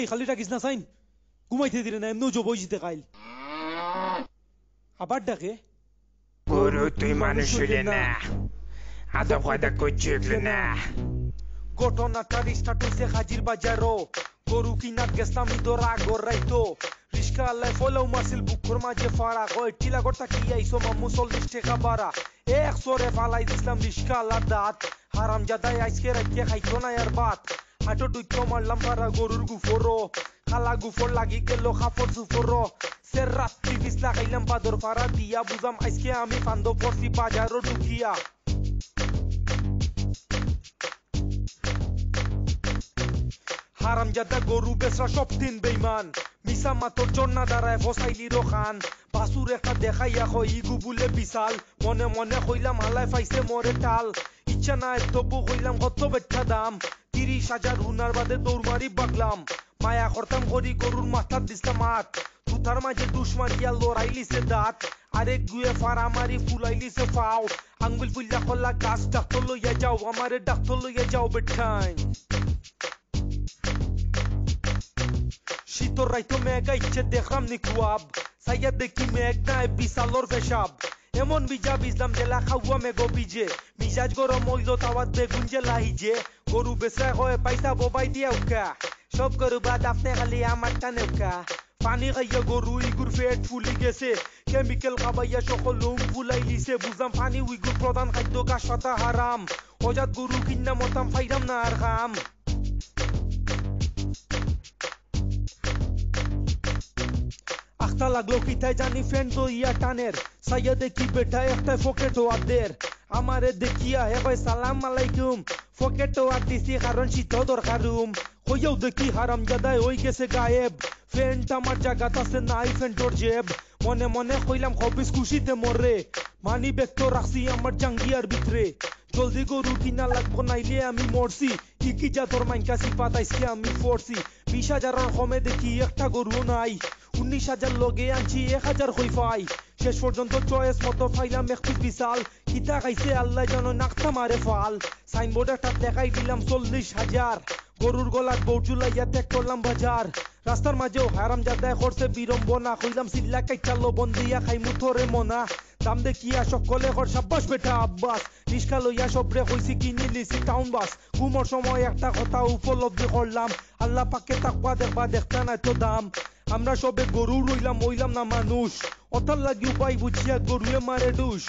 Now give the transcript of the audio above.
এই খালি ডাকিস না সাইন ঘুমাইতে দিলে না এমনিও জবই জিতে খাইল আবার ডাকে গরু তুই মানুষ হইলে না আদা ফায়দা করছি না ঘটনাটা স্টার্ট হইছে হাজির বাজারও গরু কিনাত গেছলাম ইদর আগর রাইতো রিস্কা আল্লাহ ফলেও মারছিল বুকুর মাঝে ফাড়া কয় টিলাগর তাকি আইসো মামু 40 টাকা বাড়া এক সরে ফালাই দিছিলাম রিস্কা আল্লাহ দাঁত হারাম জাদাই আজকে রাখিয়ে খাইতো না আর বাত হাঁটো ডুইতো মারলাম পারা গরুর গুফরো খালা গুফর লাগি গেল খাফর সুফরো সের রাত্রি বিষ লাগাইলাম বাদর ফাড়া দিয়া বুঝাম আজকে আমি পান্দ পড়ছি বাজারও ঢুকিয়া হারামজাদা গরু বেচরা সব দিন বেইমান মিসা মাতর জন্না দাঁড়ায় ফসাইলি রখান বাসুর একটা দেখাইয়া হয় ইগু বুলে বিশাল মনে মনে কইলাম হালাই পাইছে মরে টাল ইচ্ছা নাই তবু কইলাম কত বেঠা দাম 30,000 হুনার বাদে দৌড় মারি বাগলাম মায়া করতাম করি গরুর মাথার দিসলাম হাত তুতার মাঝে দুষ মারিয়া লড়াইলিছে দাঁত আরেক গুয়ে ফাড়া মারি ফুলাইলিছে ফাও আঙ্গুল ফুল্লা কল্লা গাছ ডাক্তার লইয়া যাও আমারে ডাক্তার লইয়া যাও বেঠাই শীতর রাইতো মেঘা ইচ্ছে দেখলাম নি কুয়াব সাইয়া দেখি মেঘ নাই বিশালর পেশাব এমন বিজা বিজলাম জেলা খাওয়া মেঘ বিজে মিজাজ গরম হইল তাওয়াত বেগুন জেলা হিজে গরু বেচা হয় পয়সা বোবাই দিয়া উকা সব গরু বাদ আপনি খালি আমার টানে উকা পানি খাইয়া গরু ইগুর পেট ফুলি গেছে কেমিক্যাল খাবাইয়া সকল লোম ফুলাই লিছে বুঝলাম পানি উইগুর প্রধান খাদ্য গাছ পাতা হারাম অজাত গরু কিনা মতাম ফাইরাম না আর খাম আখতা লাগলো কিতায় জানি ফ্রেন্ড তো ইয়া টানের সাইয়া দেখি বেটা একটা ফকেট ওয়াদের আমারে দেখিয়া হে ভাই সালাম আলাইকুম ফকেট ওয়াদ দিছি কারণ শীত দরকারুম হইয়াও দেখি হারাম জাদায় হই গেছে গায়েব ফ্রেন্ড আমার জায়গাত আছে নাই ফ্রেন্ডর জেব মনে মনে কইলাম খবিস খুশিতে মরে মানি ব্যক্ত রাখছি আমার জাঙ্গিয়ার ভিতরে জলদি গরু কিনা লাগবো নাইলে আমি মরছি কি জাতর মাইনকা সিপাত আইসকে আমি ফরছি 20,000 কমে দেখি একটা গরু নাই 19,000 লগে আনছি 1,000 হই পাই শেষ পর্যন্ত চয়েস মতো ফাইলাম একটু বিশাল কিতা খাইছে আল্লাহ জানো নাকতা মারে ফাল সাইনবোর্ড একটা দেখাই দিলাম 40,000 গরুর গলার বউট ঝুলাইয়া ত্যাগ করলাম বাজার রাস্তার মাঝেও হারাম জাদায় করছে বিড়ম্বনা কইলাম সিল্লা কাইটা লবণ দিয়া খাই মুথরে মনা দাম দেখিয়া সকলে কর সাব্বাস বেটা আব্বাস রিস্কা লইয়া সবরে কইছি কিনি লিছি টাউন বাস ঘুমোর সময় একটা কথা উপলব্ধি করলাম আল্লাহ পাকে তাকওয়া দেখবা দেখতা নাই তো দাম আমরা সবে গরু রইলাম হইলাম না মানুষ অতার লাগি উপায় বুঝিয়া গরুয়ে মারে ডুস